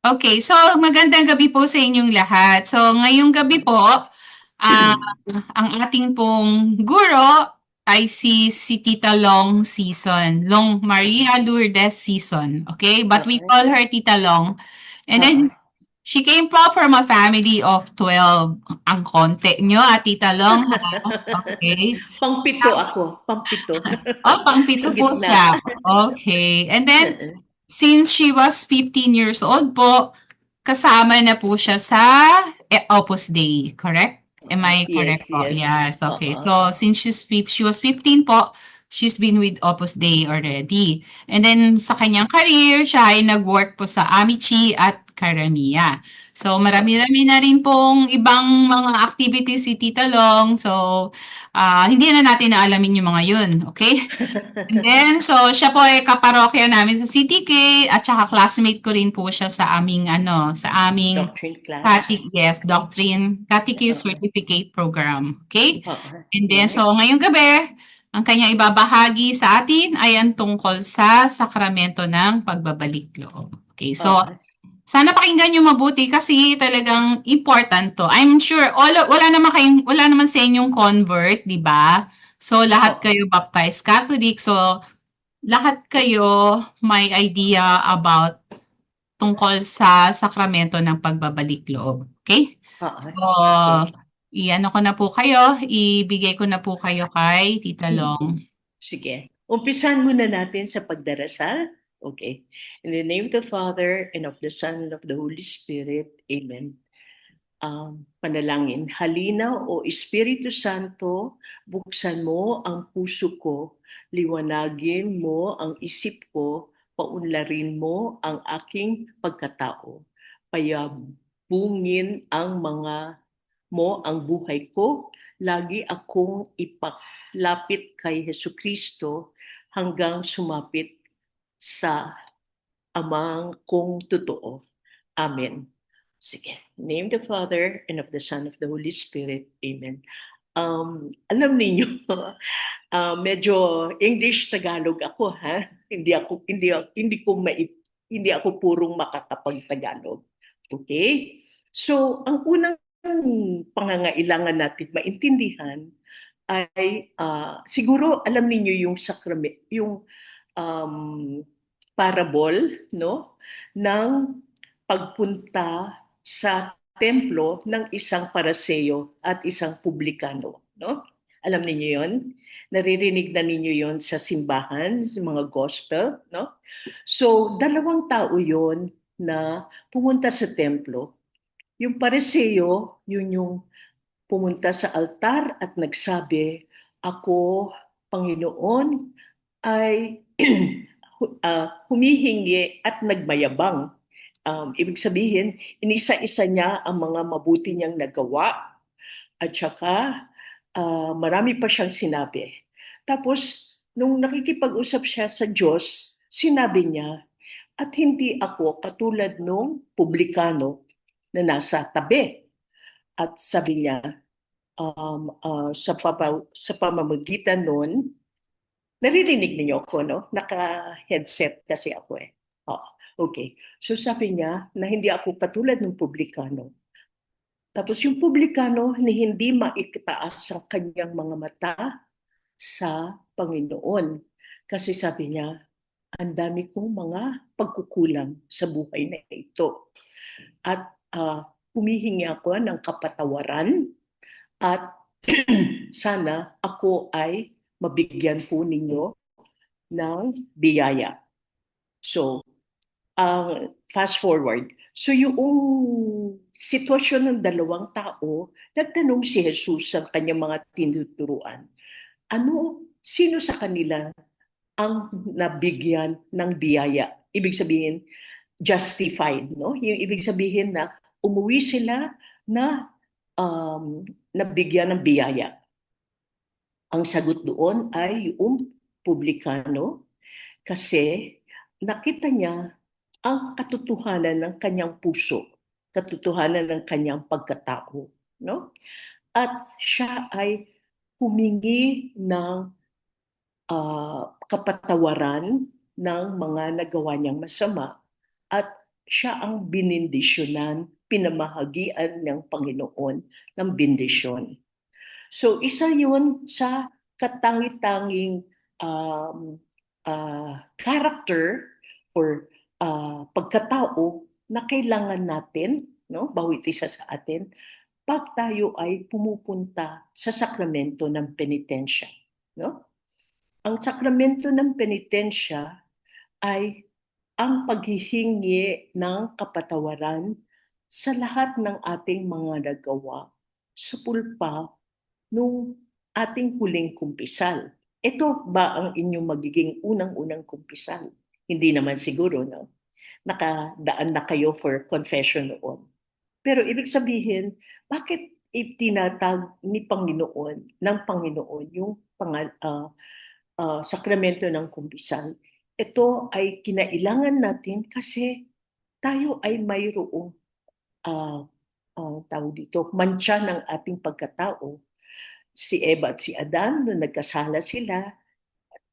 Okay, so magandang gabi po sa inyong lahat. So ngayong gabi po, ah, ang ating pong guro ay si Tita Long Season, Long Maria Lourdes Season, okay? But we Oo. call her Tita Long. And then Oo. she came po from a family of 12. Ang konti nyo, Tita Long, ha? Okay. Pangpito ako, pangpito. Oh, pang-pito Sa po gitna. siya. Okay. And then, since she was 15 years old po, kasama na po siya sa Opus Dei, correct? Am I correct Yes, po? yes. Yes, okay. Oo. So, since she was 15 po, she's been with Opus Dei already. And then, sa kanyang career, siya ay nag-work po sa Amici at Karamia. So, Oo. marami-rami na rin pong ibang mga activities si Tita Long. So, hindi na natin naalamin yung mga yun, okay? And then, so siya po ay kaparokya namin sa CTK at saka classmate ko rin po siya sa aming sa aming Doctrine class. Doctrine Catechist Oo. Certificate Program. Okay? Oo. And then, so Yes. ngayong gabi, ang kanyang ibabahagi sa atin ay ang tungkol sa sakramento ng pagbabalik loob. Okay, so Oo. sana pakinggan niyo mabuti kasi talagang important 'to. I'm sure wala naman sa inyong convert, 'di ba? So, lahat Oo. kayo baptized Catholic. So, lahat kayo may idea about tungkol sa sakramento ng pagbabalik loob. Okay? Oo. So, Sige. i-ano ko na po kayo, ibigay ko na po kayo kay Tita Long. Sige. Umpisan muna natin sa pagdarasal. Okay. In the name of the Father, and of the Son, and of the Holy Spirit. Amen. Panalangin. Halina o Espiritu Santo, buksan mo ang puso ko, liwanagin mo ang isip ko, paunlarin mo ang aking pagkatao. Payabungin ang mga mo ang buhay ko, lagi akong ipaklapit kay Hesus Kristo hanggang sumapit sa amang kong totoo. Amen. Sige. Name the Father, and of the Son, of the Holy Spirit. Amen. Alam niyo, medyo English-Tagalog ako, ha? Hindi ako purong makakapag-Tagalog. Okay? So, ang unang pangangailangan natin maintindihan ay siguro alam niyo yung yung um, parable, no, ng pagpunta sa templo ng isang Pariseo at isang publikano, no? Alam niyo 'yon? Naririnig na ninyo 'yon sa simbahan, sa mga gospel, no? So, dalawang tao 'yon na pumunta sa templo. Yung Pariseo, yun yung pumunta sa altar at nagsabi, "Ako, Panginoon, ay humihingi at nagmayabang." Ibig sabihin, inisa-isa niya ang mga mabuti niyang nagawa at saka marami pa siyang sinabi. Tapos, nung nakikipag-usap siya sa Diyos, sinabi niya, "At hindi ako katulad nung publikano na nasa tabi." At sabi niya, sa pamamagitan nun, naririnig niyo ako, no? Naka-headset kasi ako eh. Oh, okay. So sabi niya na hindi ako katulad ng publikano. Tapos yung publikano na hindi maikataas ang kanyang mga mata sa Panginoon. Kasi sabi niya, ang dami kong mga pagkukulang sa buhay na ito. At humihingi ako ng kapatawaran at sana ako ay mabigyan po ninyo ng biyaya. So, fast forward. So, yung sitwasyon ng dalawang tao, nagtanong si Jesus sa kanyang mga tinuturuan, sino sa kanila ang nabigyan ng biyaya? Ibig sabihin, justified, no? Yung ibig sabihin na umuwi sila na nabigyan ng biyaya. Ang sagot doon ay yung publikano kasi nakita niya ang katotohanan ng kanyang puso, katotohanan ng kanyang pagkatao, no? At siya ay humingi ng kapatawaran ng mga nagawa niyang masama at siya ang binindisyonan, pinamahagian ng Panginoon ng bendisyon. So isa yun sa katangi-tanging character or pagkatao na kailangan natin, no, bawat isa sa atin, pag tayo ay pumupunta sa sakramento ng penitensya. No? Ang sakramento ng penitensya ay ang paghihingi ng kapatawaran sa lahat ng ating mga nagawa sa pulpa nung ating huling kumpisal. Ito ba ang inyong magiging unang-unang kumpisal? Hindi naman siguro, no? Nakadaan na kayo for confession noon. Pero ibig sabihin, bakit itinatag ni Panginoon, ng Panginoon, yung sakramento ng kumpisal? Ito ay kinailangan natin kasi tayo ay mayroong tawag dito, mantsa ng ating pagkatao. Si Eva at si Adan, nung nagkasala sila,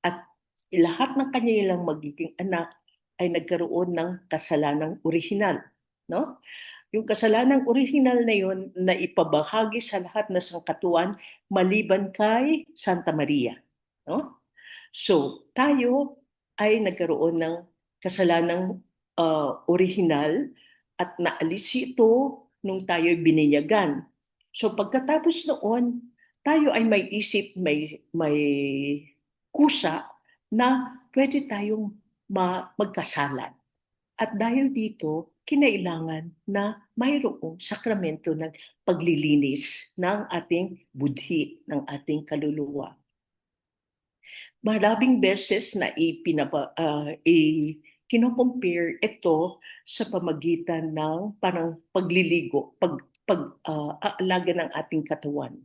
at lahat ng kanilang magiging anak ay nagkaroon ng kasalanang orihinal. No? Yung kasalanang orihinal na yun na ipabahagi sa lahat ng sangkatuan maliban kay Santa Maria. No? So, tayo ay nagkaroon ng kasalanang orihinal at naalis ito nung tayo bininyagan. So, pagkatapos noon, tayo ay may isip, may kusa na pwede tayong magkasalan. At dahil dito, kinailangan na mayroong sakramento ng paglilinis ng ating budhi, ng ating kaluluwa. Maraming beses na kino-compare ito sa pamagitan ng parang pagliligo, aalaga ng ating katawan.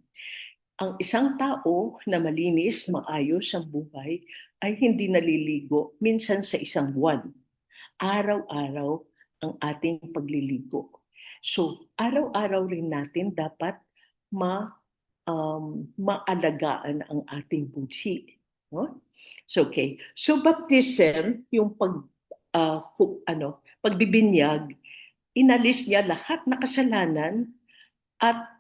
Ang isang tao na malinis, maayos ang buhay ay hindi naliligo minsan sa isang buwan. Araw-araw ang ating pagliligo. So, araw-araw rin natin dapat maalagaan ang ating budhi. No? So, okay. So, baptism, yung pagbibinyag, inalis niya lahat na kasalanan at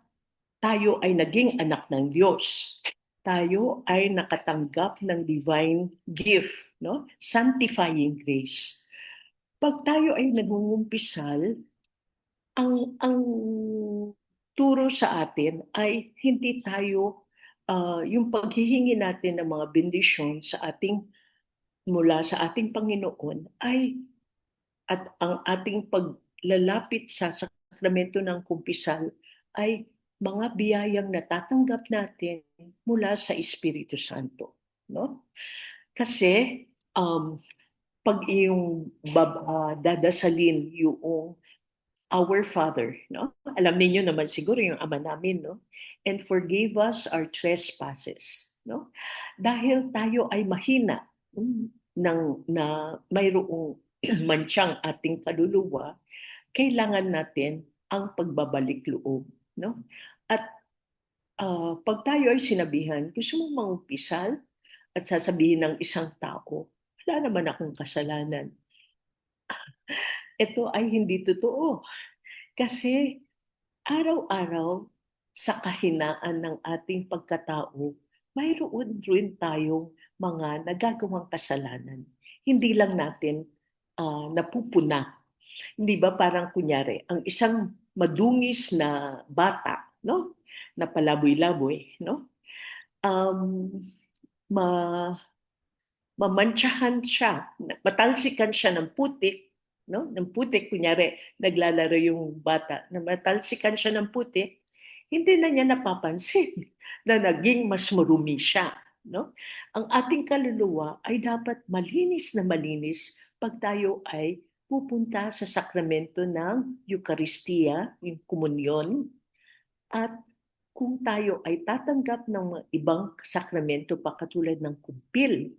tayo ay naging anak ng Diyos. Tayo ay nakatanggap ng divine gift, no? Sanctifying grace. Pag tayo ay nagungumpisal, ang turo sa atin ay hindi tayo yung paghihingi natin ng mga bendisyon sa mula sa ating Panginoon ay at ang ating paglalapit sa sakramento ng kumpisal ay mga biyayang natatanggap natin mula sa Espiritu Santo, no? Kasi pag iyong dadasalin yung Our Father, no? Alam niyo naman siguro yung Ama namin, no? And forgive us our trespasses, no? Dahil tayo ay mahina na mayroong mansyang ating kaluluwa, kailangan natin ang pagbabalik loob, no? At pag tayo ay sinabihan, gusto mong mangumpisal at sasabihin ng isang tao, wala naman akong kasalanan. Ito ay hindi totoo. Kasi araw-araw sa kahinaan ng ating pagkatao, mayroon rin tayong mga nagagawang kasalanan. Hindi lang natin napupuna. Hindi ba parang kunyari, ang isang madungis na bata, no? Na palaboy-laboy, no? Ma mamantsahan siya, matalsikan siya ng putik, no? Ng putik, kunyari, naglalaro yung bata, na matalsikan siya ng putik, hindi na niya napapansin na naging mas marumi siya, no? Ang ating kaluluwa ay dapat malinis na malinis pag tayo ay pupunta sa sakramento ng Eucharistia, yung komunyon, at kung tayo ay tatanggap ng mga ibang sakramento pa katulad ng kumpil.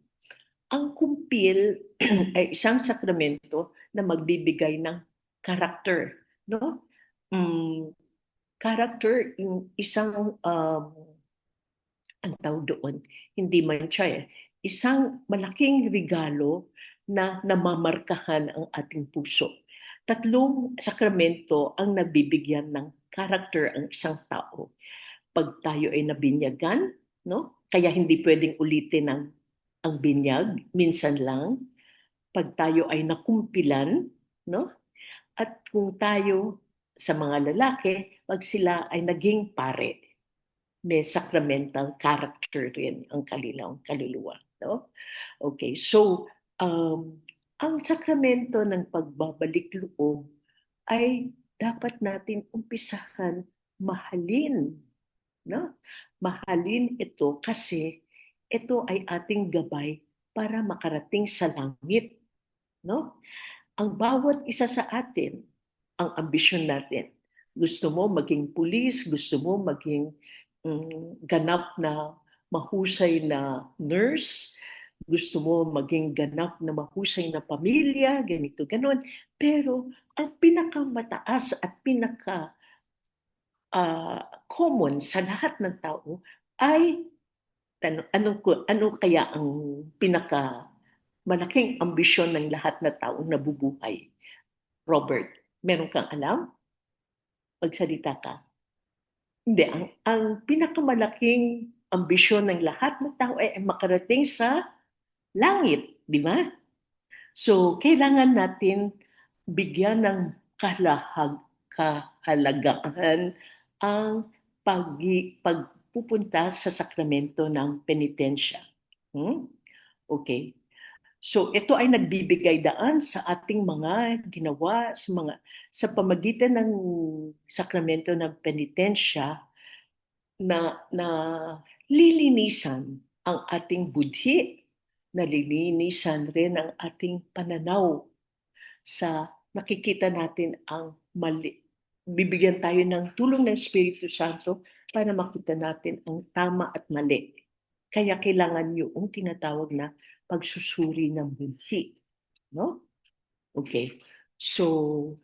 Ang kumpil ay isang sakramento na magbibigay ng character, no? Character yung isang ang tawag doon, hindi man siya isang malaking regalo na namamarkahan ang ating puso. Tatlong sakramento ang nabibigyan ng character ang isang tao. Pag tayo ay nabinyagan, no? Kaya hindi pwedeng ulitin ang binyag, minsan lang. Pag tayo ay nakumpilan, no? At kung tayo sa mga lalaki, pag sila ay naging pare, may sacramental character rin ang kanilang kaluluwa. No? Okay, so ang sakramento ng pagbabalik loob ay dapat natin umpisahan mahalin. No? Mahalin ito kasi ito ay ating gabay para makarating sa langit. No? Ang bawat isa sa atin, ang ambisyon natin. Gusto mo maging pulis, gusto mo maging ganap na mahusay na nurse, gusto mo maging ganap na mahusay na pamilya, ganito, ganon. Pero ang pinakamataas at pinaka common sa lahat ng tao ay ano kaya ang pinaka malaking ambisyon ng lahat na taong nabubuhay? Robert, meron kang alam? Magsalita ka. Hindi, ang pinakamalaking ambisyon ng lahat ng tao ay makarating sa langit, di ba? So, kailangan natin bigyan ng kahalagahan ang pagpupunta sa sakramento ng penitensya. Okay. So ito ay nagbibigay daan sa ating mga ginawa sa pamagitan ng sakramento ng penitensya na lilinisan ang ating budhi, nalilinisan rin ang ating pananaw sa nakikita natin ang mali. Bibigyan tayo ng tulong ng Espiritu Santo para makita natin ang tama at mali. Kaya kailangan yung tinatawag na pagsusuri ng budhi. No? Okay. So,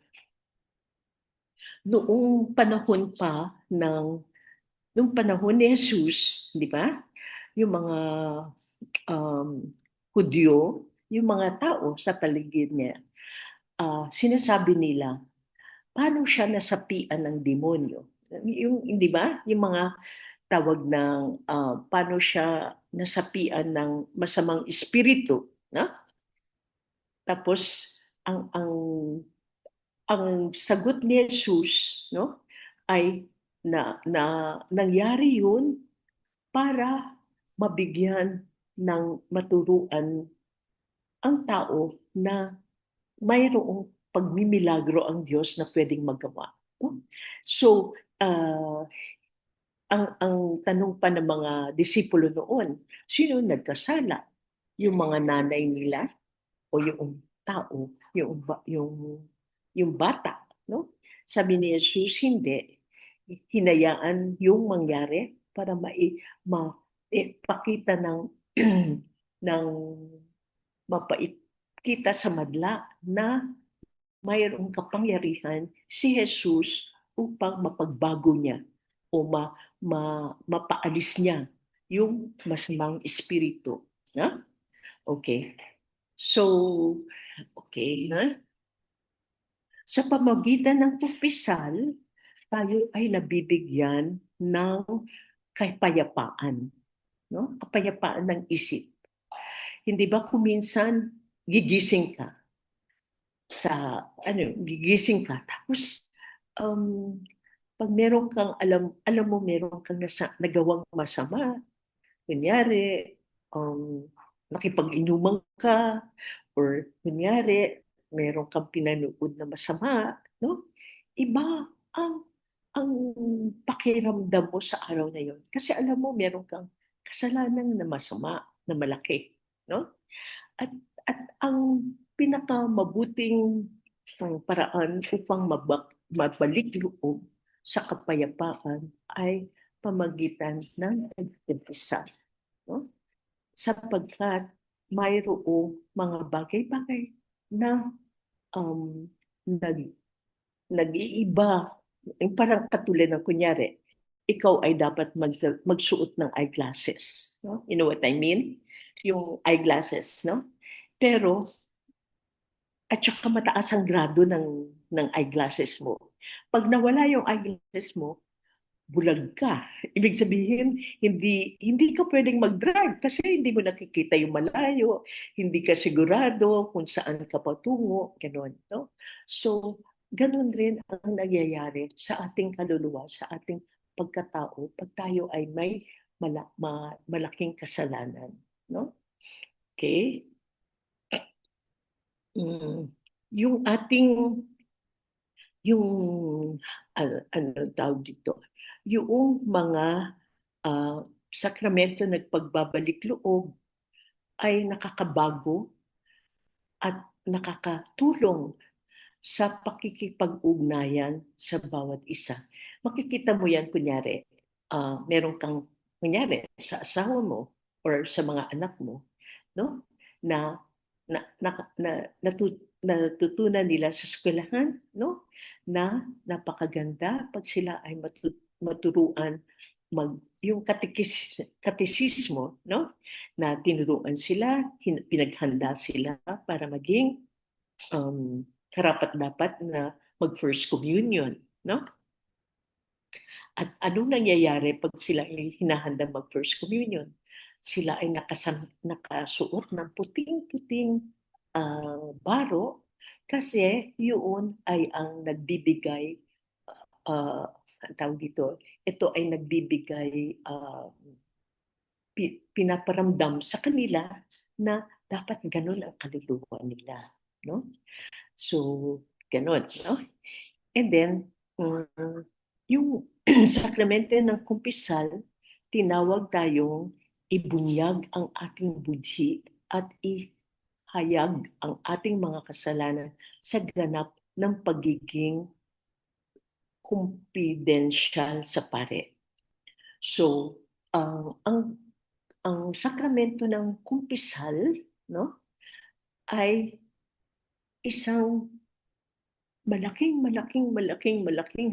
noong panahon pa nung panahon ni Jesus, di ba? Yung mga Hudyo, yung mga tao sa paligid niya, sinasabi nila, paano siya nasapian ng demonyo? Yung, di ba? Yung mga tawag ng paano siya nasapian ng masamang espiritu, no? Tapos ang sagot ni Jesus, no, ay nangyari yun para mabigyan ng maturuan ang tao na mayroong pagmimilagro ang Diyos na pwedeng magawa. So, ang tanong pa ng mga disipulo noon, sino nagkasala? Yung mga nanay nila o yung tao, yung bata, no? Sabi ni Jesus, hindi. Hinayaan yung mangyari para maipakita ng ng mapaikita sa madla na mayroong kapangyarihan si Jesus upang mapagbago niya o mapaalis niya yung masamang espiritu. Na? Okay. So, okay. Na? Sa pamagitan ng pagpisal, tayo ay nabibigyan ng kapayapaan. No? Kapayapaan ng isip. Hindi ba kung minsan gigising ka gigising ka tapos pag meron kang alam mo meron kang nagawang masama, kunyari nakipag-inuman ka or kunyari meron kang pinanood na masama, no? Iba ang pakiramdam mo sa araw na yon. Kasi alam mo meron kang kasalanan na masama, na malaki, no? At ang pinakamabuting paraan upang mabalik loob sa kapayapaan ay pamagitan ng pagtitiisa. No? Sapagkat mayroong mga bagay-bagay na nag-iiba. Parang katulad ng kunyari, ikaw ay dapat magsuot ng eyeglasses. No? You know what I mean? Yung eyeglasses, no? Pero at saka mataas ang grado ng eyeglasses mo. Pag nawala yung eyeglasses mo, bulag ka. Ibig sabihin, hindi ka pwedeng mag-drive kasi hindi mo nakikita yung malayo, hindi ka sigurado kung saan ka patungo, gano'n, no? So, gano'n rin ang nangyayari sa ating kaluluwa, sa ating pagkatao, pag tayo ay may malaking kasalanan, no? Okay? Yung ating yung ano tawag dito, yung mga sakramento nagpagbabalik loob ay nakakabago at nakakatulong sa pakikipag-ugnayan sa bawat isa. Makikita mo yan kunyari, meron kang kunyari sa asawa mo or sa mga anak mo, no? Na natutunan nila sa eskwelahan, no? Na napakaganda pag sila ay maturuan yung katekismo, no? Na tinuruan sila, pinaghanda sila para maging karapat-dapat na mag-first communion, no? At anong nangyayari pag sila ay hinahanda mag-first communion? Sila ay nakasuot ng puting-puting baro kasi yun ay ang nagbibigay, ang tawag dito, ito ay nagbibigay, pinaparamdam sa kanila na dapat ganun ang kaluluwa nila, no? So, ganun, no? And then, yung sakramento ng kumpisal, tinawag tayong ibunyag ang ating budhi at ihayag ang ating mga kasalanan sa ganap ng pagiging confidential sa pare. So, ang sakramento ng kumpisal, no, ay isang malaking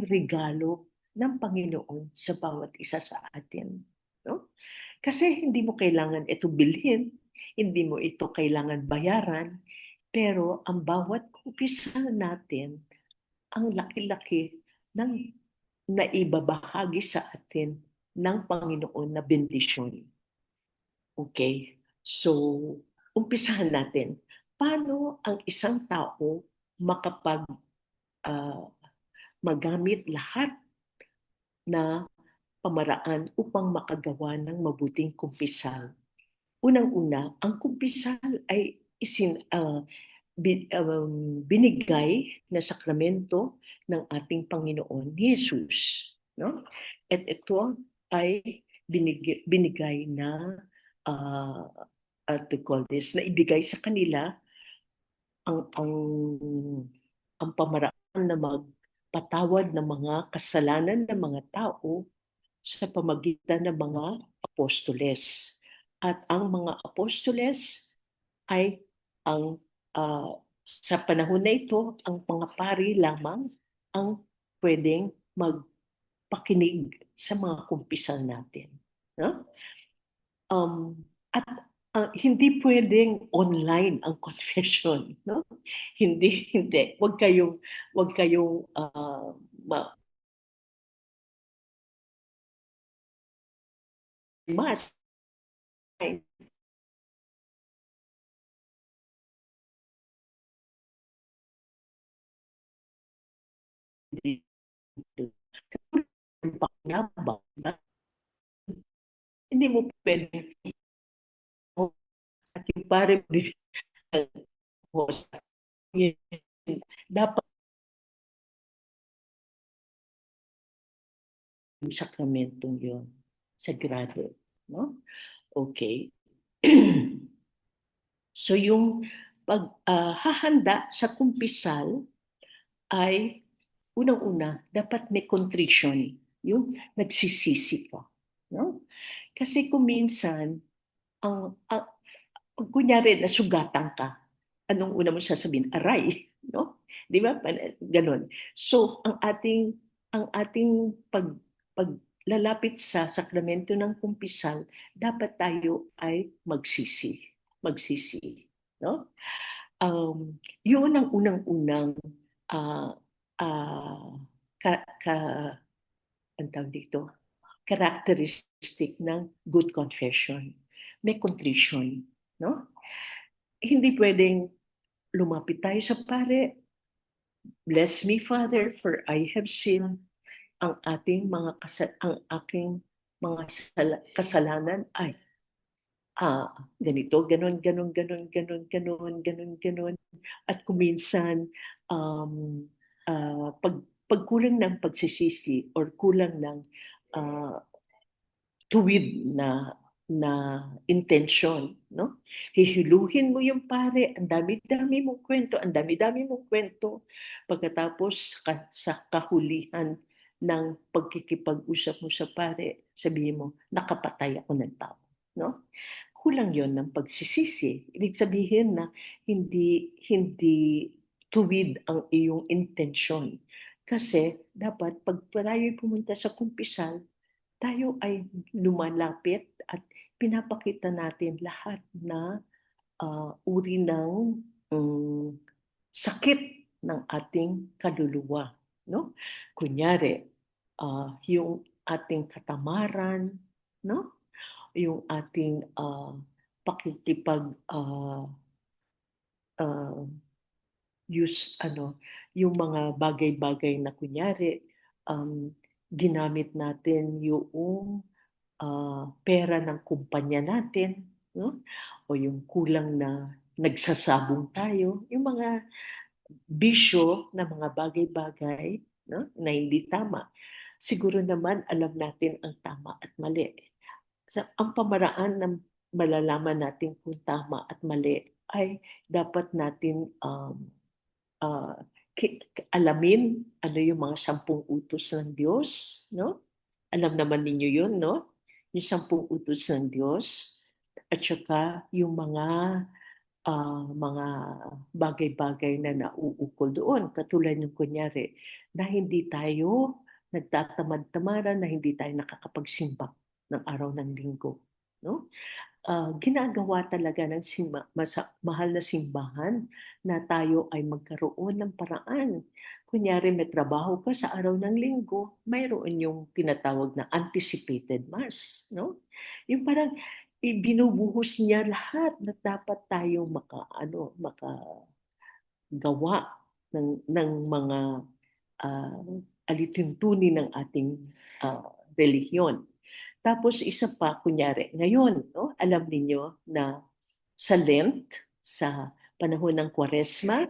regalo ng Panginoon sa bawat isa sa atin, no? Kasi hindi mo kailangan ito bilhin, hindi mo ito kailangan bayaran, pero ang bawat kumpisal natin, ang laki-laki ng naibabahagi sa atin ng Panginoon na bendisyon. Okay? So, umpisahan natin. Paano ang isang tao magamit lahat na pamaraan upang makagawa ng mabuting kumpisal? Unang-una, ang kumpisal ay binigay na sakramento ng ating Panginoon Jesus, no? At ito ay binigay na to call this, na ibigay sa kanila ang pamaraan na magpatawad ng mga kasalanan ng mga tao sa pamagitan ng mga apostoles. At ang mga apostoles ay sa panahon na ito, ang mga pari lamang ang pwedeng magpakinig sa mga kumpisal natin. No? At hindi pwedeng online ang confession, no? Hindi. Huwag kayong mas hindi mo pwedeng at yung parang host dapat yung sakramentong yun sagrado, no? Okay. So yung paghahanda sa kumpisal ay unang-una dapat may contrition, yung nagsisisi ka, no? Kasi kung minsan kunyari nasugatan ka, anong una mo sasabihin? Aray, no? Di ba? Ganon. So ang ating paglalapit sa sakramento ng kumpisal, dapat tayo ay magsisi, no? yun ang unang-unang ah, ah, ka, ka, ang tawag dito, characteristic ng good confession. May contrition, no? Hindi pwedeng lumapit tayo sa pare, bless me, Father, for I have sinned. Ang aking mga kasalanan ay ganito, ganon, ganon, ganon, ganon, ganon, ganon, ganon. At kuminsan, um, pagkulang ng pagsisisi or kulang ng ah, tuwid na intensyon, no? Hihiluhin mo yung pare, ang dami-dami mong kwento, ang dami-dami mong kwento. Pagkatapos sa kahulihan ng pagkikipag-usap mo sa pare, sabihin mo, nakapatay ako ng tao, no? Kulang yon ng pagsisisi. Ibig sabihin na hindi tuwid ang iyong intensyon. Kasi dapat pag tayo'y pumunta sa kumpisal, tayo ay lumalapit at pinapakita natin lahat na uri ng um, sakit ng ating kaluluwa. No? Kunyari, yung ating katamaran, no? Yung ating pakikipag uh, use yung mga bagay-bagay na kunyari ginamit natin yung pera ng kumpanya natin, no? O yung kulang na nagsasabong tayo, yung mga bisyo na mga bagay-bagay, no? Na hindi tama. Siguro naman alam natin ang tama at mali. So, ang pamaraan ng malalaman natin kung tama at mali ay dapat natin uh, alamin ano yung mga 10 utos ng Diyos, no? Alam naman ninyo yun, no? Yung 10 utos ng Diyos at saka yung mga bagay-bagay na nauukol doon. Katulad ng kunyari, na hindi tayo nagtatamad-tamaran, na hindi tayo nakakapagsimba ng araw ng linggo. No? Ginagawa talaga ng mahal na simbahan na tayo ay magkaroon ng paraan. Kunyari may trabaho ka sa araw ng linggo, mayroon yung tinatawag na anticipated mass. No? Yung parang binubuhos niya lahat na dapat tayo makagawa ng mga alituntunin ng ating relihiyon. Tapos isa pa, kunyari, ngayon, no, alam niyo na sa Lent, sa panahon ng Kwaresma,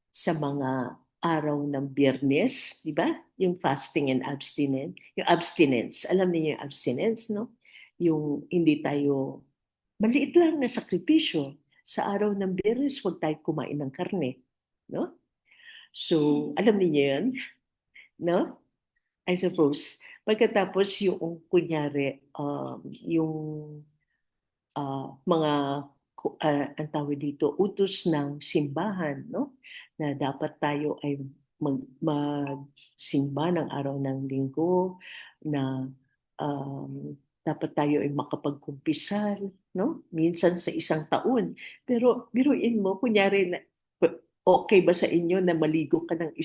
sa mga araw ng Biyernes, di ba? Yung fasting and abstinence, yung abstinence. Alam niyo yung abstinence, no? Yung hindi tayo, maliit lang na sakripisyo. Sa araw ng Biyernes, huwag tayo kumain ng karne, no? So, alam niyo yun, no? I suppose. Pagkatapos yung kunyari, yung mga ang tawag dito, utos ng simbahan, no? Na dapat tayo ay magsimba ng araw ng linggo, na dapat tayo ay makapagkumpisal, no? Minsan sa isang taon. Pero biruin mo, kunyari, okay ba sa inyo na maligo ka ng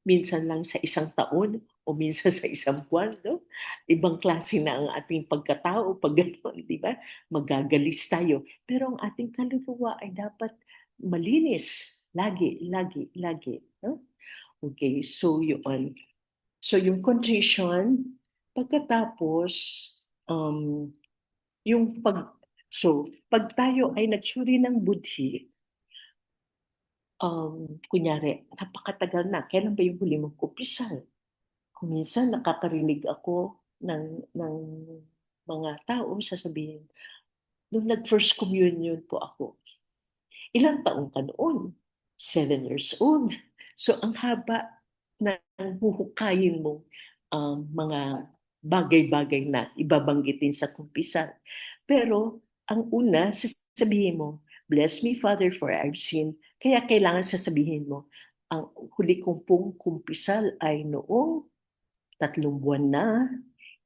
minsan lang sa isang taon o minsan sa isang buwan, no? Ibang klase na ang ating pagkatao pag gano'n, di ba? Magagalis tayo. Pero ang ating kaluluwa ay dapat malinis. Lagi, lagi, lagi. No? Okay, so yun. So yung contrition, pagkatapos, yung pag tayo ay nagsuri ng budhi, kunyari, napakatagal na, kailan ba yung huli mong kumpisal? Kung minsan nakakarinig ako ng mga tao sasabihin, nung nag-first communion po ako, ilang taong ka noon? 7 years old. So ang haba ng huhukayin mo mga bagay-bagay na ibabanggitin sa kumpisal. Pero ang una, sasabihin mo, bless me, Father, for I've sinned. Kaya kailangan sasabihin mo, ang huli kong pong kumpisal ay noong 3 buwan na,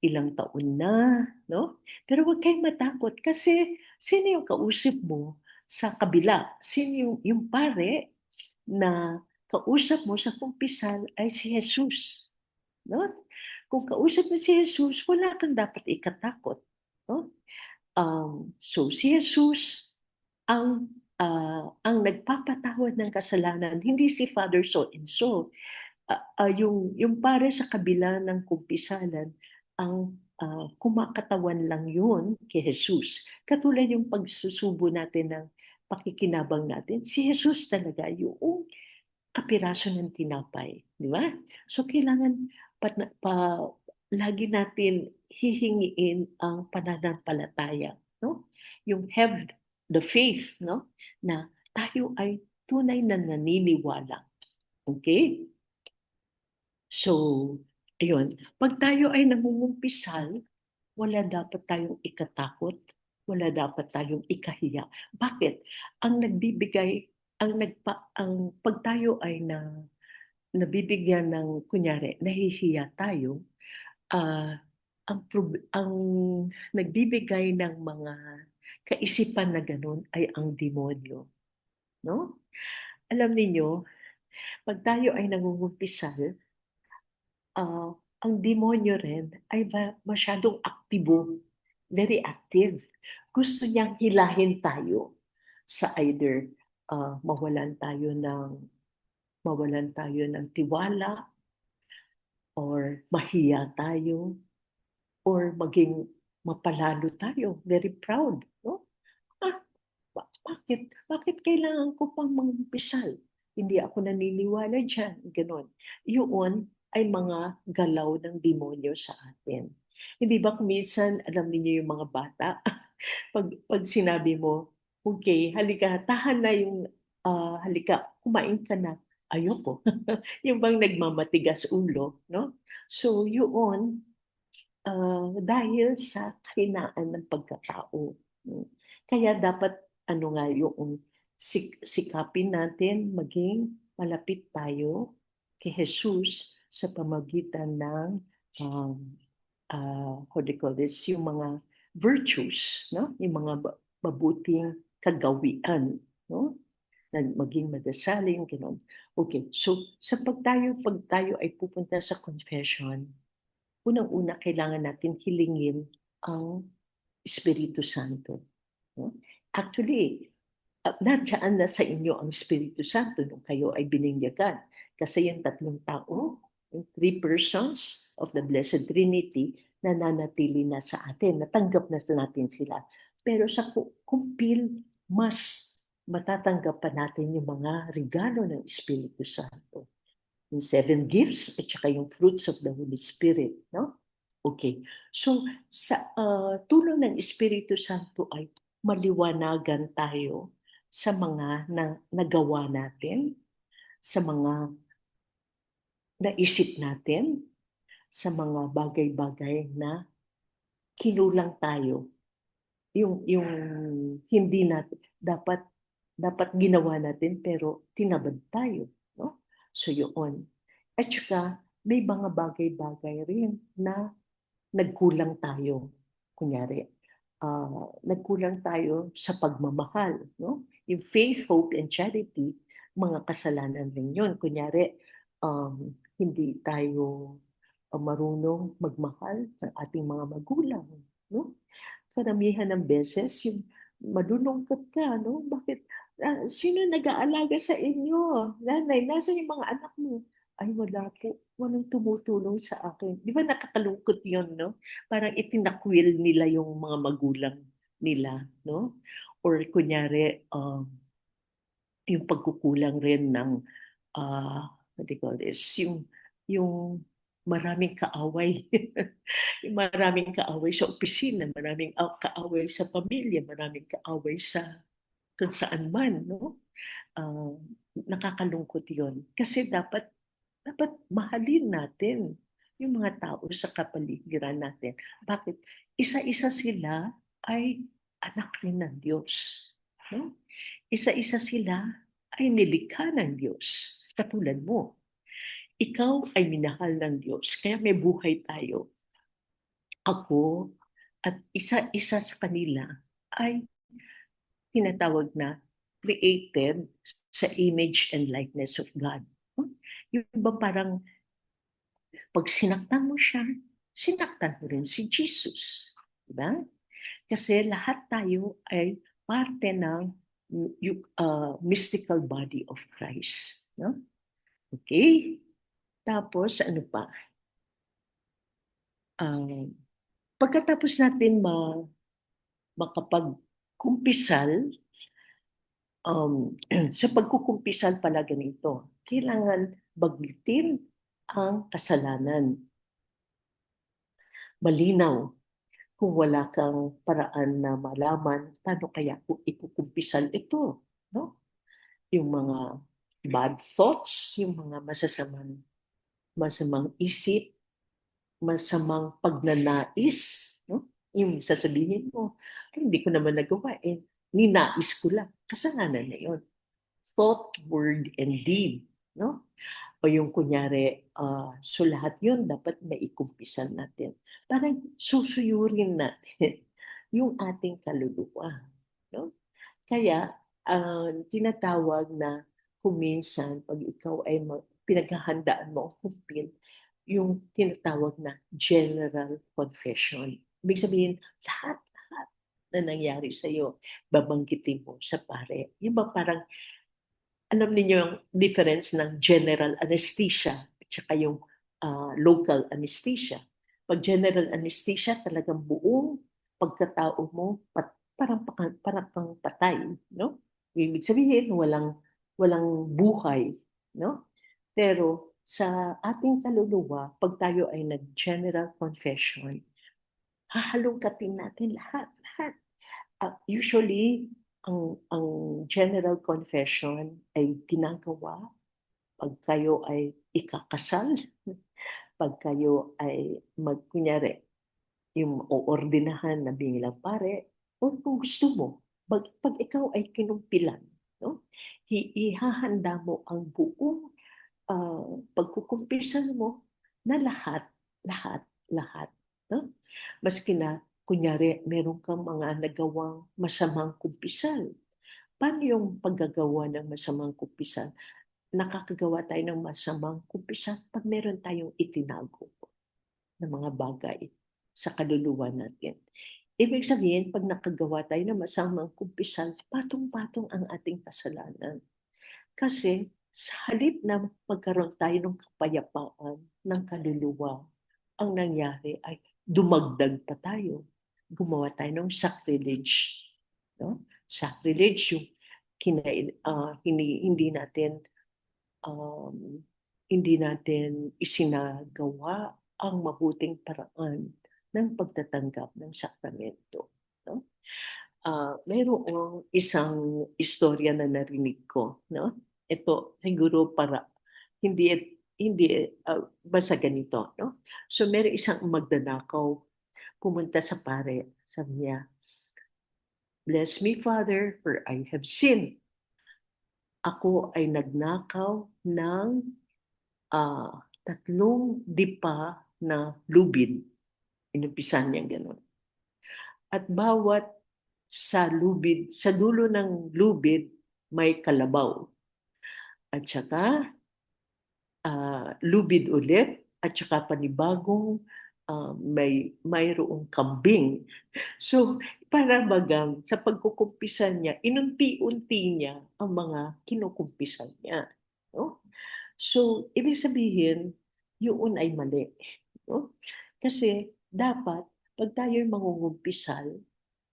ilang taon na, no? Pero huwag kayong matakot kasi sino yung kausap mo sa kabila. Sino yung pare na kausap mo sa kumpisal ay si Jesus. No? Kung kausap mo si Jesus, wala kang dapat ikatakot. No? So si Jesus ang nagpapatawad ng kasalanan, hindi si Father so and so. Yung pare sa kabila ng kumpisalan, ang kumakatawan lang yun kay Jesus. Katulad yung pagsusubo natin ng pakikinabang natin, si Jesus talaga yung kapiraso ng tinapay. Di ba? So kailangan lagi natin hihingiin ang pananampalataya. No? Yung have the faith, no? Na tayo ay tunay na naniniwala. Okay? So, ayun. Pag tayo ay nangungumpisal, wala dapat tayong ikatakot, wala dapat tayong ikahiya. Bakit? Ang nagbibigay, ang pag tayo ay nabibigyan ng, kunyari, nahihiya tayo, ah, ang nagbibigay ng mga kaisipan na ganun ay ang demonyo. No? Alam niyo, pag tayo ay nangungumpisal, ah, ang demonyo rin ay masyadong aktibo, very active. Gusto niyang hilahin tayo sa either mawalan tayo ng tiwala, or mahiya tayo, or maging mapalalo tayo, very proud. No? Ah, bakit kailangan ko pang mangumpisal? Hindi ako naniniwala dyan. Ganon. Yun ay mga galaw ng demonyo sa atin. Hindi ba kung minsan, alam niyo yung mga bata, pag sinabi mo, okay, halika, tahan na yung, halika, kumain ka na. Ayoko. Yung bang nagmamatigas ulo, no? So, yun, dahil sa kahinaan ng pagkatao. Kaya dapat nga yung sikapin natin maging malapit tayo kay Jesus sa pamagitan ng what do you call this, yung mga virtues, no? Yung mga mabuting kagawian, no? Na maging madasalin, gano'n. Okay, so pag tayo ay pupunta sa confession, unang-una kailangan natin hilingin ang Espiritu Santo. No? Actually, nandiyan na sa inyo ang Espiritu Santo nung kayo ay bininyagan. Kasi yung tatlong tao, yung three persons of the Blessed Trinity, nananatili na sa atin, natanggap na sa natin sila. Pero sa kumpil, mas matatanggap pa natin yung mga regalo ng Espiritu Santo. Yung 7 gifts at saka yung fruits of the Holy Spirit. No? Okay. So, sa tulong ng Espiritu Santo ay maliwanagan tayo sa mga nagawa natin, sa mga naisip natin, sa mga bagay-bagay na kinulang tayo. Yung hindi natin, dapat ginawa natin pero tinabad tayo. No? So yun. At saka may mga bagay-bagay rin na nagkulang tayo. Kunyari, nagkulang tayo sa pagmamahal. No? Yung faith, hope, and charity, mga kasalanan rin yun. Kunyari, hindi tayo marunong magmahal sa ating mga magulang. No? Karamihan ng beses, yung malulungkot ka, no? Bakit? Sino nag-aalaga sa inyo? Nanay, nasa yung mga anak mo? Ay, wala po. Walang tumutulong sa akin. Di ba nakakalungkot yun, no? Parang itinakwil nila yung mga magulang nila, no? Or kunyari, yung pagkukulang rin ng, what do you call this? Yung maraming kaaway. Yung maraming kaaway sa opisina, maraming kaaway sa pamilya, maraming kaaway sa kung saan man, no? Nakakalungkot yun. Kasi dapat mahalin natin yung mga tao sa kapaligiran natin. Bakit? Isa-isa sila ay anak rin ng Diyos. No? Isa-isa sila ay nilikha ng Diyos. Katulad mo. Ikaw ay minahal ng Diyos. Kaya may buhay tayo. Ako at isa-isa sa kanila ay tinatawag na created sa image and likeness of God. Yung iba parang pag sinaktan mo siya, sinaktan mo rin si Jesus. Diba? Kasi lahat tayo ay parte ng mystical body of Christ. No? Okay? Tapos, ano pa? Pagkatapos natin makapagkumpisal, sa pagkukumpisal pala ganito, kailangan baglitin ang kasalanan. Malinaw kung wala kang paraan na malaman, paano kaya kung ikukumpisal ito? No? Yung mga bad thoughts, yung mga masamang isip, masamang pagnanais, no? Yung sasabihin mo, ay, hindi ko naman nagawa, ninais ko lang. Kasalanan na yun. Thought, word, and deed. No? O yung kunyari, so lahat yun dapat maikumpisan natin. Parang susuyurin natin yung ating kaluluwa. No? Kaya, tinatawag na kuminsan, pag ikaw ay pinaghahandaan mo ang kumpil, yung tinatawag na general confession. Ibig sabihin, lahat na nangyari sa'yo, babanggitin mo sa pare. Yung ba parang alam niyo yung difference ng general anesthesia at saka yung local anesthesia. Pag general anesthesia, talagang buong pagkatao mo parang pang patay, no? Ibig sabihin walang buhay, no? Pero sa ating kaluluwa, pag tayo ay nag-general confession, hahalongkatin natin lahat. Usually, ang general confession ay ginagawa pag kayo ay ikakasal, pag kayo ay kunyari, yung oordinahan na bilang pare, o kung gusto mo, pag ikaw ay kinumpilan, no? Ihahanda mo ang buong pagkukumpisan mo na lahat. No? Maski na, kunyari, meron kang mga nagawang masamang kumpisal. Paano yung paggagawa ng masamang kumpisal? Nakakagawa tayo ng masamang kumpisal pag meron tayong itinago ng mga bagay sa kaluluwa natin. Ibig sabihin, pag nakagawa tayo ng masamang kumpisal, patong-patong ang ating kasalanan. Kasi sa halip na magkaroon tayo ng kapayapaan ng kaluluwa, ang nangyari ay dumagdag pa tayo. Gumawa tayo ng sacrilege. No? Sacrilege yung hindi natin isinagawa ang mabuting paraan ng pagtatanggap ng sakramento. No? Mayroong isang istorya na narinig ko, no? Ito siguro para hindi basta ganito, no? So mayroong isang magdanakaw pumunta sa pare, sabi niya, "Bless me, Father, for I have sinned." Ako ay nagnakaw ng 3 dipa na lubid. Inumpisan niya gano'n. At bawat sa dulo ng lubid, may kalabaw. At saka, lubid ulit, at saka panibagong mayroong kambing. So, para bagang sa pagkukumpisan niya, inunti-unti niya ang mga kinukumpisan niya. No? So, ibig sabihin, yun ay mali. No? Kasi dapat, pag tayo'y mangungumpisal,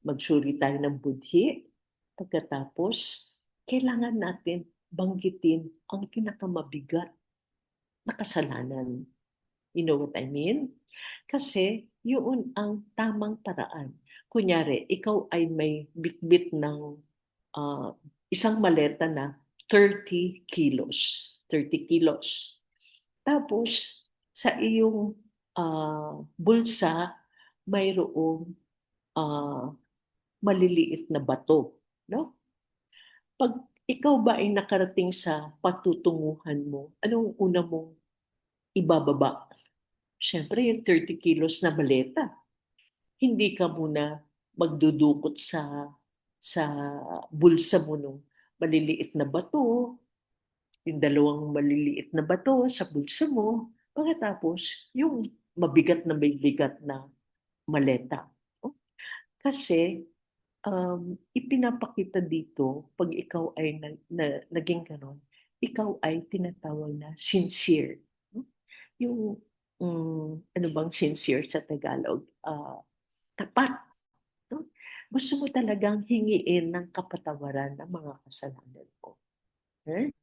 magsuri tayo ng budhi, pagkatapos, kailangan natin banggitin ang pinakamabigat na kasalanan. You know what I mean? Kasi yun ang tamang paraan. Kunyari, ikaw ay may bitbit ng isang maleta na 30 kilos. 30 kilos. Tapos, sa iyong bulsa, mayroong maliliit na bato. No? Pag ikaw ba ay nakarating sa patutunguhan mo, anong una mong ibababa? Siyempre, yung 30 kilos na maleta. Hindi ka muna magdudukot sa bulsa mo nung maliliit na bato, yung dalawang maliliit na bato sa bulsa mo, pagkatapos yung mabigat na may bigat na maleta. No? Kasi ipinapakita dito, pag ikaw ay naging ganon, ikaw ay tinatawag na sincere. No? Yung, ano bang sincere sa Tagalog? Tapat. No? Gusto mo talagang hingiin ng kapatawaran ng mga kasalanan mo. Okay?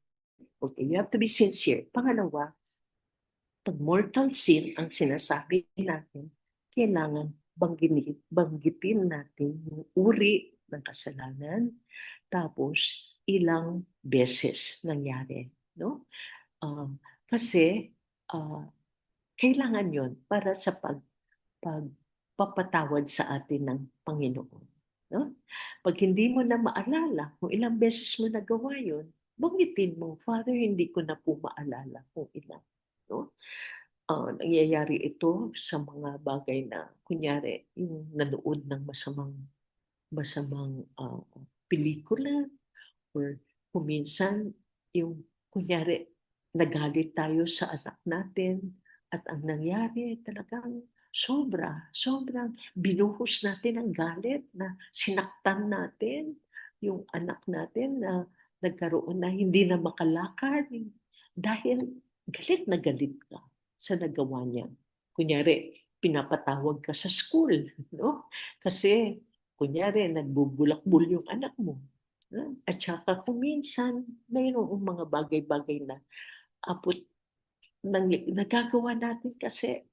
Okay, you have to be sincere. Pangalawa, pag mortal sin ang sinasabi natin, kailangan banggitin natin yung uri ng kasalanan, tapos ilang beses nangyari. No? Kasi kailangan yon para sa pagpapatawad sa atin ng Panginoon. No? Pag hindi mo na maalala kung ilang beses mo nagawa yun, banggitin mo, Father, hindi ko na po maalala kung ilang. No? Nangyayari ito sa mga bagay na, kunyari, yung nanood ng masamang pelikula, or kuminsan, yung, kunyari, nagalit tayo sa anak natin, at ang nangyari talagang sobrang binuhos natin ang galit, na sinaktan natin yung anak natin, na nagkaroon na hindi na makalakad dahil galit na galit ka sa nagawa niya. Kunyari, pinapatawag ka sa school, no? Kasi, kunyari, nagbubulakbul yung anak mo. At saka kuminsan, mayroong mga bagay-bagay na apot nagagawa natin kasi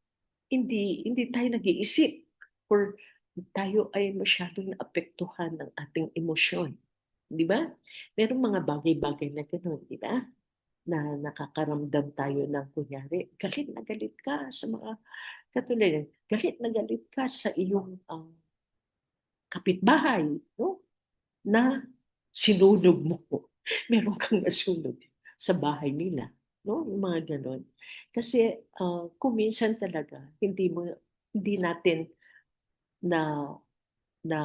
hindi tayo nag-iisip, or tayo ay masyadong naapektuhan ng ating emosyon. Di ba? Merong mga bagay-bagay na gano'n, di ba? Na nakakaramdam tayo ng, kunyari, galit na galit ka sa mga katulad, galit na galit ka sa iyong kapitbahay, no? Na sinunog mo. Meron kang nasunog sa bahay nila. No? Yung mga ganon. Kasi kuminsan talaga, hindi natin na, na,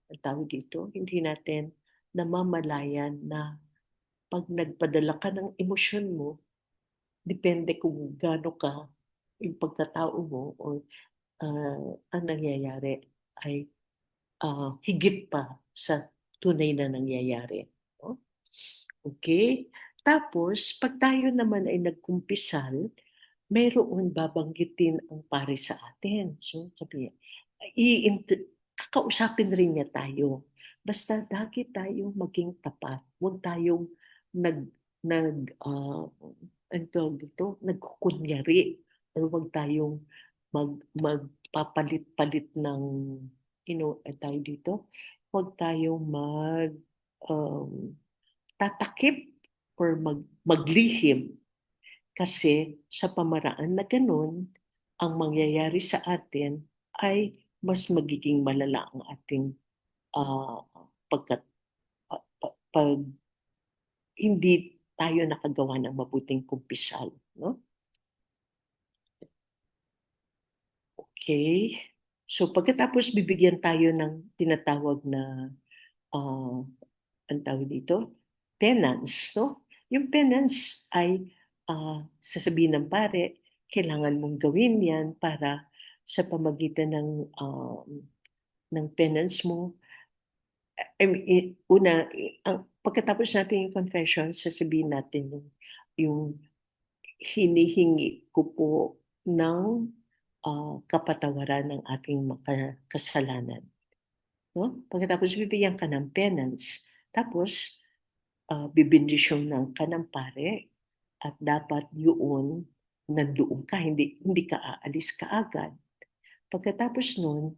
ang tawag dito, hindi natin namamalayan na pag nagpadala ka ng emosyon mo, depende kung gaano ka yung pagkatao mo, o ang nangyayari ay higit pa sa tunay na nangyayari. No? Okay? Tapos, pag tayo naman ay nagkumpisal, mayroon babanggitin ang pare sa atin. So, sabi niya, kakausapin rin niya tayo. Basta lagi tayong maging tapat. Huwag tayong ano tawag dito, nagkukunyari. Or huwag tayong magpapalit-palit ng, tayo dito. Huwag tayong tatakip or maglihim, kasi sa pamaraan na ganun, ang mangyayari sa atin ay mas magiging malala ang ating uh, pagkat pag hindi tayo nakagawa ng mabuting kumpisal. No? Okay. So pagkatapos bibigyan tayo ng tinatawag na ang tawag dito, penance. No? Yung penance ay sasabihin ng pare, kailangan mong gawin yan para sa pamagitan ng penance mo. Una, pagkatapos natin yung confession, sasabihin natin yung hinihingi ko po ng kapatawaran ng aking kasalanan. No? Pagkatapos bibigyan ka ng penance, tapos bibindisyonan ka ng pare, at dapat yun nandoon ka, hindi ka aalis ka agad. Pagkatapos nun,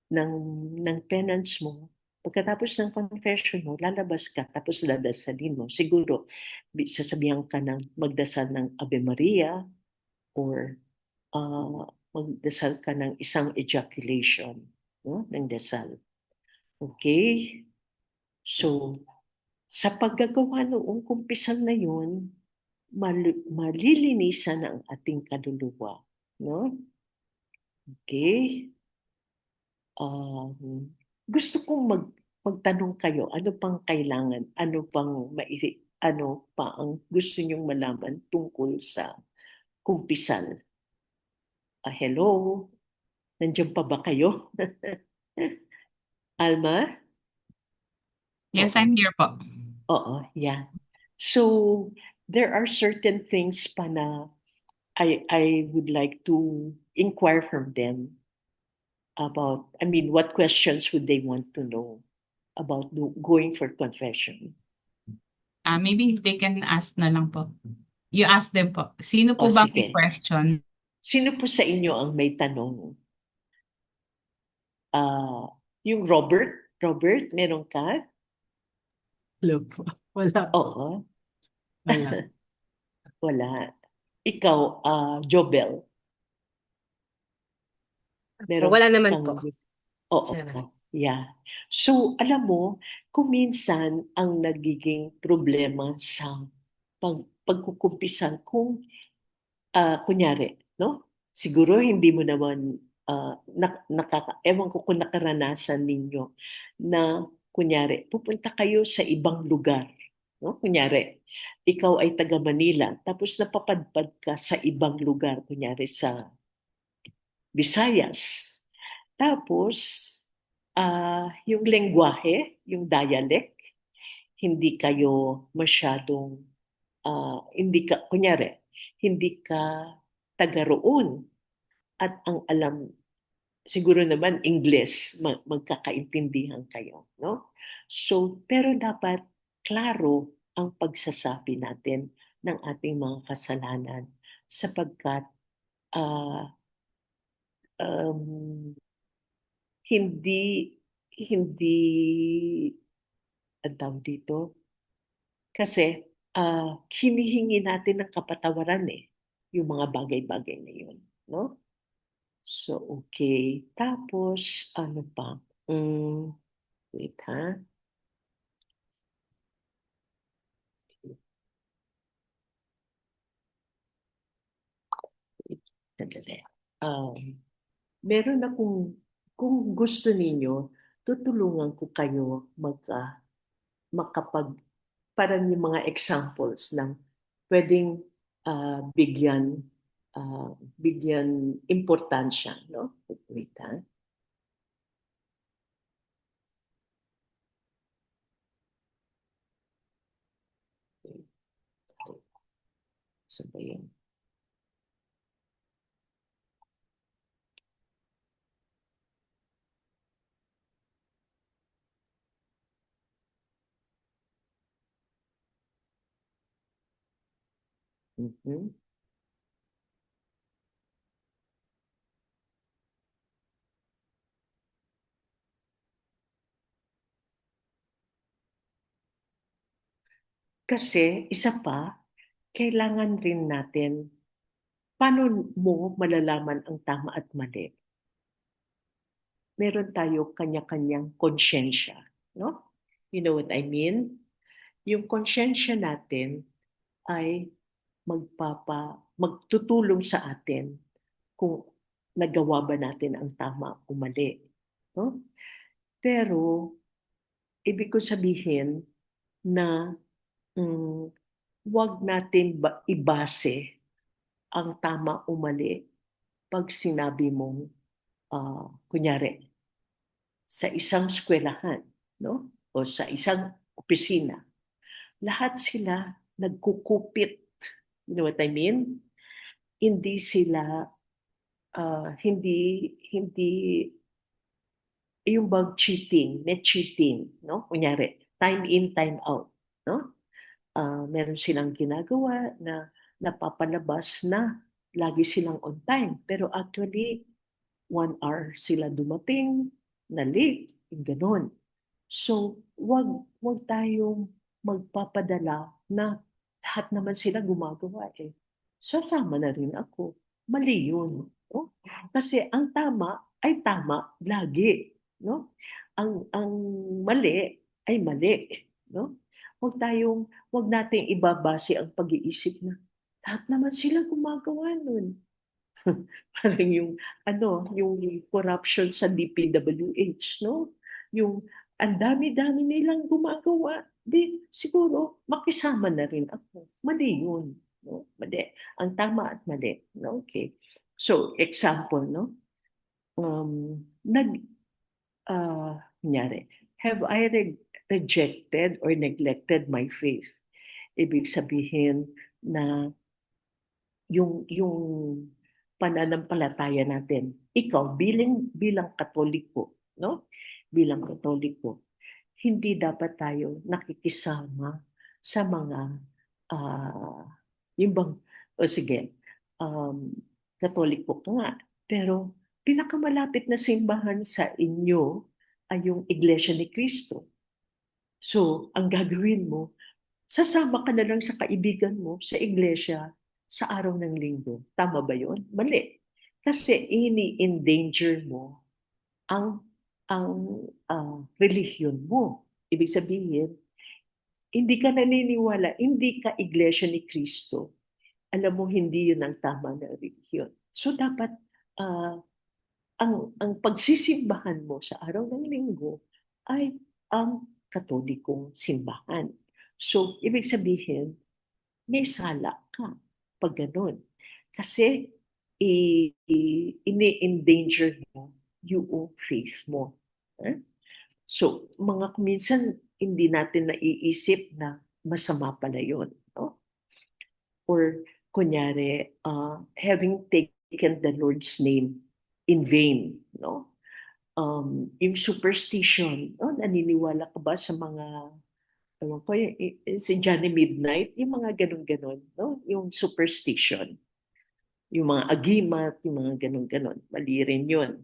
ng penance mo, pagkatapos ng confession mo, lalabas ka, tapos dadasalin mo. Siguro, sasabihan ka ng magdasal ng Ave Maria, or magdasal ka ng isang ejaculation, no? Ng dasal. Okay? So, sa paggagawa noong kumpisal na yun, malilinisan ang ating kaluluwa. No? Okay? Gusto kong magtanong kayo, ano pang kailangan, ano pa ang gusto niyong malaman tungkol sa kumpisal. Hello, nandiyan pa ba kayo? Alma? Yes, Oo, I'm here po. oo, yeah. So, there are certain things pa na I would like to inquire from them about, what questions would they want to know about going for confession? Maybe they can ask na lang po. You ask them po. Sino O po ba may sige, question? sino po sa inyo ang may tanong? Ah, yung Robert? Robert, meron ka? Hello po. Wala po. Oo, Wala. wala. Ikaw, Jobel, meron Wala naman kang... po. Oo, Wala. yeah. So, alam mo, kung minsan ang nagiging problema sa pagkukumpisan, kung kunyari, no? Siguro hindi mo naman, ewan ko kung nakaranasan ninyo na kunyari, pupunta kayo sa ibang lugar. No? Kunyari, ikaw ay taga Manila, tapos napapadpad ka sa ibang lugar, kunyari sa Visayas. Tapos, yung lengguwahe, yung dialect, hindi kayo masyadong, kunyari, hindi ka taga roon at ang alam, siguro naman Ingles, magkakaintindihan kayo, no? So, pero dapat klaro ang pagsasabi natin ng ating mga kasalanan sapagkat ah, um, hindi hindi ang tawag dito kasi hinihingi natin ng kapatawaran yung mga bagay-bagay na yun, no? So, okay. Tapos, ano pa? Wait ha. Sandali. Meron akong, kung gusto ninyo, tutulungan ko kayo makapag, parang yung mga examples ng pwedeng bigyan importansya, no? Wait ha. So ba yun? Mhm. Kasi isa pa, kailangan rin natin, paano mo malalaman ang tama at mali? Meron tayo kanya-kanyang konsyensya, no? You know what I mean? Yung konsyensya natin ay magtutulong sa atin kung nagawa ba natin ang tama o mali, no? Pero ibig ko sabihin na wag natin ibase ang tama o mali pag sinabi mong kunyari sa isang eskwelahan, no? O sa isang opisina, lahat sila nagkukupit. You know what I mean? Hindi sila hindi yung bag cheating, net cheating, no? Kunyari, time in, time out, no? Meron silang ginagawa na napapalabas na lagi silang on time. Pero actually, 1 hour sila dumating, na late, yung ganon. So, wag tayong magpapadala na lahat naman sila gumagawa eh. Sasama na rin ako. Mali yun. No? Kasi ang tama ay tama lagi. No? Ang mali ay mali. No? Wag nating ibabase ang pag-iisip na lahat naman sila gumagawa nun. Parang yung corruption sa DPWH, no? Yung ang dami-dami nilang gumagawa. Di, siguro, makisama na rin ako. Mali yun. No? Mali. Ang tama at mali. No? Okay. So, example, no? Kunyari, have I rejected or neglected my faith? Ibig sabihin na yung pananampalataya natin, ikaw bilang Katoliko, no? Bilang Katoliko, hindi dapat tayo nakikisama sa mga yung bang, o sige, Katoliko ka nga, pero pinakamalapit na simbahan sa inyo ay yung Iglesia ni Cristo. So, ang gagawin mo, sasama ka na lang sa kaibigan mo sa iglesia sa araw ng linggo. Tama ba yun? Mali. Kasi ini-endanger mo ang relihiyon mo. Ibig sabihin, hindi ka naniniwala, hindi ka iglesia ni Cristo. Alam mo, hindi yun ang tama na relihiyon. So dapat ang pagsisimbahan mo sa araw ng linggo ay ang Katolikong simbahan. So, ibig sabihin, may sala ka pag ganun. Kasi ini-endanger mo yung faith mo. So, minsan hindi natin naiisip na masama pala yun. No? Or, kunyari, having taken the Lord's name in vain. No? Yung superstition, no? Naniniwala ka ba sa mga si Johnny Midnight, yung mga ganun-ganon, no? Yung superstition, yung mga agimat, yung mga ganun-ganon, mali rin yun.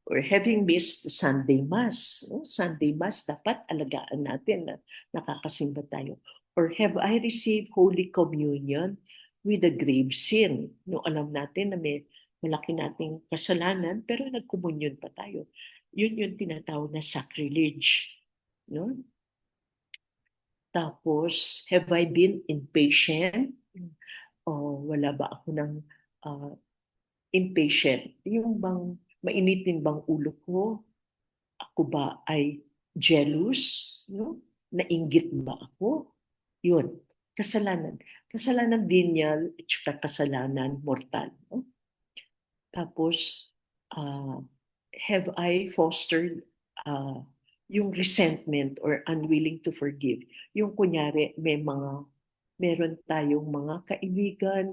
Or having missed the Sunday Mass, no? Sunday Mass, dapat alagaan natin na nakakasimba tayo. Or have I received Holy Communion with a grave sin? No, alam natin na may malaki nating kasalanan, pero nagkomunyon pa tayo. Yun yung tinatawag na sacrilege. No? Tapos, have I been impatient? O wala ba ako ng impatient? Yung bang mainitin bang ulo ko? Ako ba ay jealous? No? Nainggit ba ako? Yun, kasalanan. Kasalanan venial at saka kasalanan mortal. No? Tapos, have I fostered yung resentment or unwilling to forgive? Yung kunyari, meron tayong mga kaibigan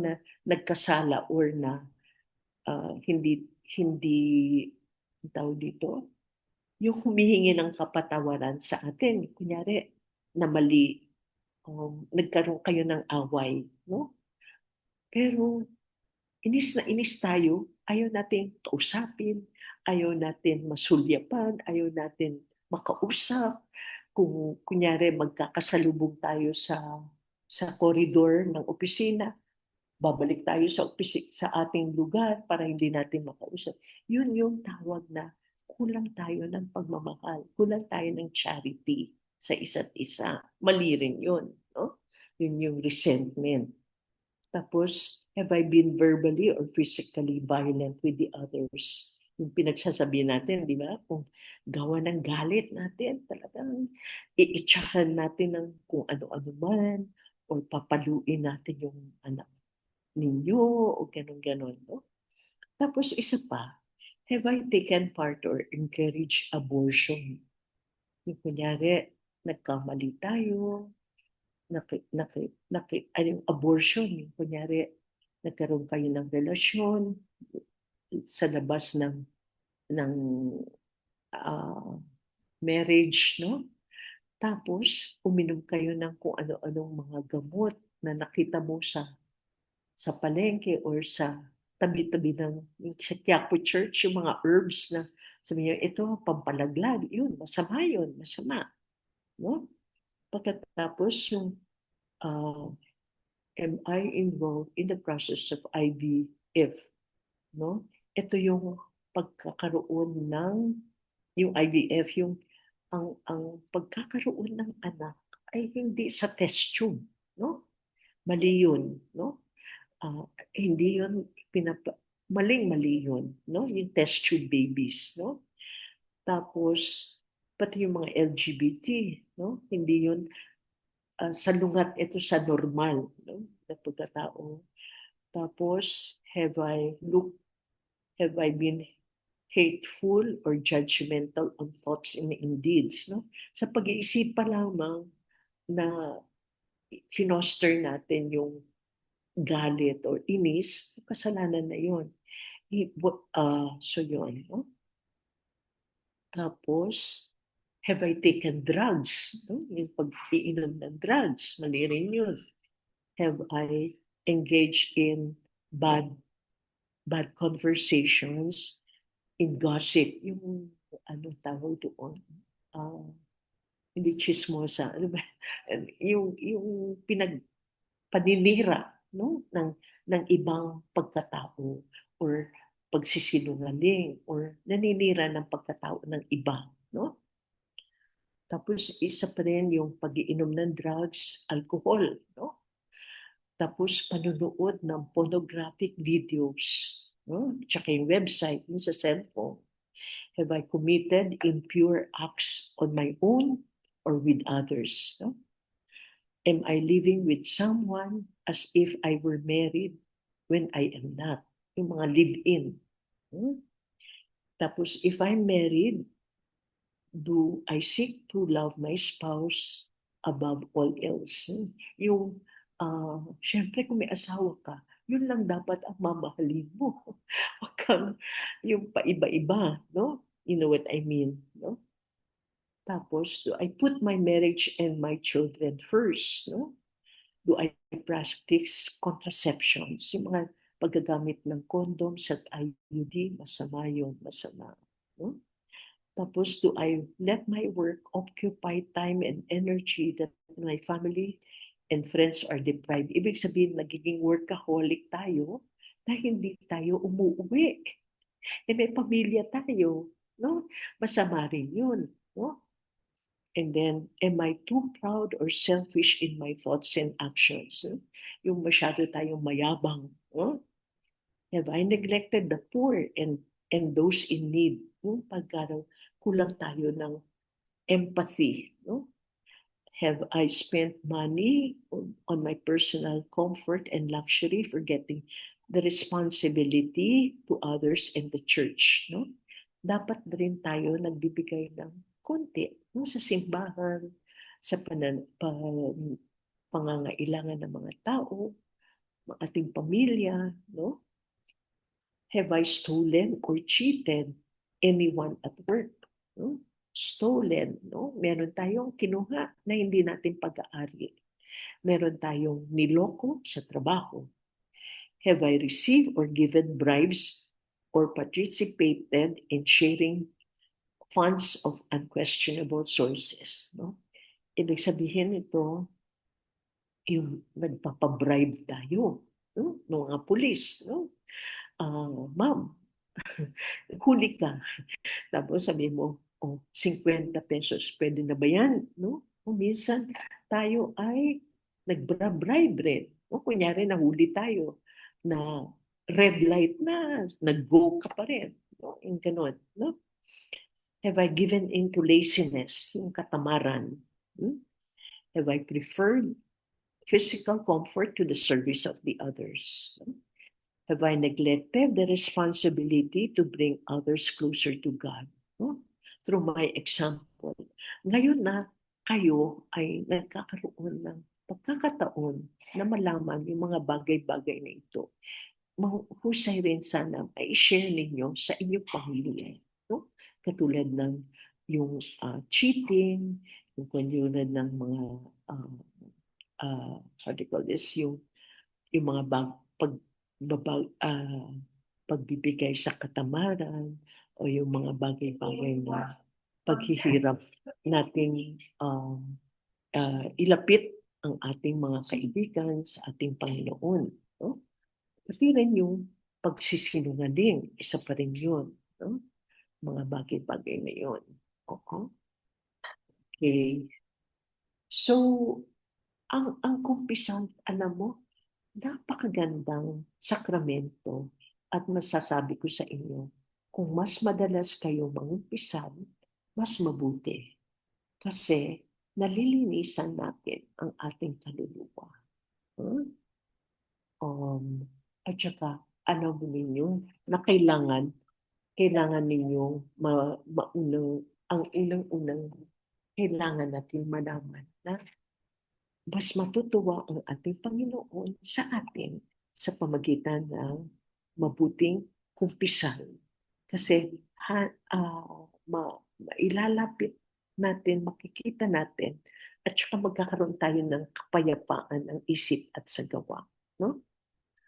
na nagkasala or na hindi tawag dito, yung humihingi ng kapatawaran sa atin. Kunyari, na mali, nagkaroon kayo ng away, no? Pero inis na inis tayo, ayaw natin kausapin, ayaw natin masulyapan, ayaw natin makausap. Kung kunyari magkakasalubong tayo sa koridor ng opisina, babalik tayo sa ating lugar para hindi natin makausap. Yun yung tawag na kulang tayo ng pagmamahal, kulang tayo ng charity sa isa't isa. Mali rin yun. No? Yun yung resentment. Tapos, have I been verbally or physically violent with the others? Yung pinagsasabi natin, di ba? Kung gawa ng galit natin, talagang iitsahan natin ng kung ano-ano man o papaluin natin yung anak ninyo o ganun-ganon. No? Tapos isa pa, have I taken part or encouraged abortion? Yung kunyari, nagkamali tayo, abortion, yung kunyari, nagkaroon kayo ng relasyon sa labas ng marriage, no? Tapos, uminom kayo ng kung ano-anong mga gamot na nakita mo sa palengke or sa tabi-tabi ng sa Quiapo Church, yung mga herbs na sabi niyo, ito, pampalaglag, yun, masama. No? Pagkatapos, yung am I involved in the process of IVF? No? Ito yung pagkakaroon ng yung IVF, yung ang pagkakaroon ng anak ay hindi sa test tube, no? Mali yun, no? Hindi yun maling-mali yun, no? Yung test tube babies, no? Tapos, pati yung mga LGBT, no? Hindi yun, salungat ito sa normal, no? Na pagkatao. Tapos, have I been hateful or judgmental on thoughts and in deeds, no? Sa pag-iisip pa lamang na finoster natin yung galit or inis, kasalanan na yun. So yun, no? Tapos, have I taken drugs? No? Yung pag-iinom ng drugs, mali rin yun. Have I engaged in bad conversations, in gossip? Yung, ano tawag doon? Hindi chismosa. Ano ba? Yung paninira, no? ng ibang pagkatao or pagsisinungaling or naninira ng pagkatao ng iba, no? Tapos isa pa rin yung pag-iinom ng drugs, alcohol, no? Tapos panunood ng pornographic videos, no? Tsaka yung website, yung sa cellphone. Have I committed impure acts on my own or with others, no? Am I living with someone as if I were married when I am not? Yung mga live-in. Hmm? Tapos, if I'm married, do I seek to love my spouse above all else? Yung, syempre kung may asawa ka, yun lang dapat ang mamahalin mo. Huwag kang yung paiba-iba, no? You know what I mean, no? Tapos, do I put my marriage and my children first, no? Do I practice contraceptions? Yung mga paggagamit ng condoms at IUD, masama yun, masama. No? Tapos, do I let my work occupy time and energy that my family and friends are deprived? Ibig sabihin, nagiging workaholic tayo dahil hindi tayo umuwi. May pamilya tayo. No? Masama rin yun. No? And then, am I too proud or selfish in my thoughts and actions? Yung masyado tayong mayabang. Have I neglected the poor and those in need? Pagka kulang tayo ng empathy. Have I spent money on my personal comfort and luxury, forgetting the responsibility to others and the church? Dapat rin tayo nagbibigay ng konti sa simbahan, sa pangangailangan ng mga tao, ng ating pamilya. No? Have I stolen or cheated anyone at work? No? Stolen. No? Meron tayong kinuha na hindi natin pag-aari. Meron tayong niloko sa trabaho. Have I received or given bribes or participated in sharing funds of unquestionable sources? No? Ibig sabihin ito, yung nagpapabribe tayo, no? Ng mga pulis. No? Ma'am, huli ka. Tapos sabi mo, 50 pesos, pwede na ba yan? No? O minsan tayo ay nagbribe rin. No? Kunyari nahuli tayo na red light na, nag-go ka pa rin. No? Yung ganun. No? Have I given in to laziness, yung katamaran? Have I preferred physical comfort to the service of the others? Have I neglected the responsibility to bring others closer to God? Through my example. Ngayon na kayo ay nagkakaroon ng pagkakataon na malaman yung mga bagay-bagay na ito, mahusay rin sana ay share ninyo sa inyong pamilya. No? Katulad ng yung cheating, yung katulad ng mga how do you call this, yung mga pagbibigay sa katamaran o yung mga bagay-bagay na paghihirap natin ilapit ang ating mga kaibigan sa ating Panginoon. No? Pati rin yung pagsisinungaling, isa pa rin yun. No? Mga bagay-bagay na yun. Okay. So, ang kumpisang, alam mo, napakagandang sakramento At masasabi ko sa inyo, kung mas madalas kayo mangumpisal, mas mabuti. Kasi nalilinisan natin ang ating kaluluwa. Hmm? At saka, alam mo ninyo na kailangan ninyong ang unang-unang kailangan natin malaman na mas matutuwa ang ating Panginoon sa atin sa pamagitan ng mabuting kumpisal. Kasi mailalapit natin, makikita natin, at saka magkakaroon tayo ng kapayapaan ng isip at sa gawa. No?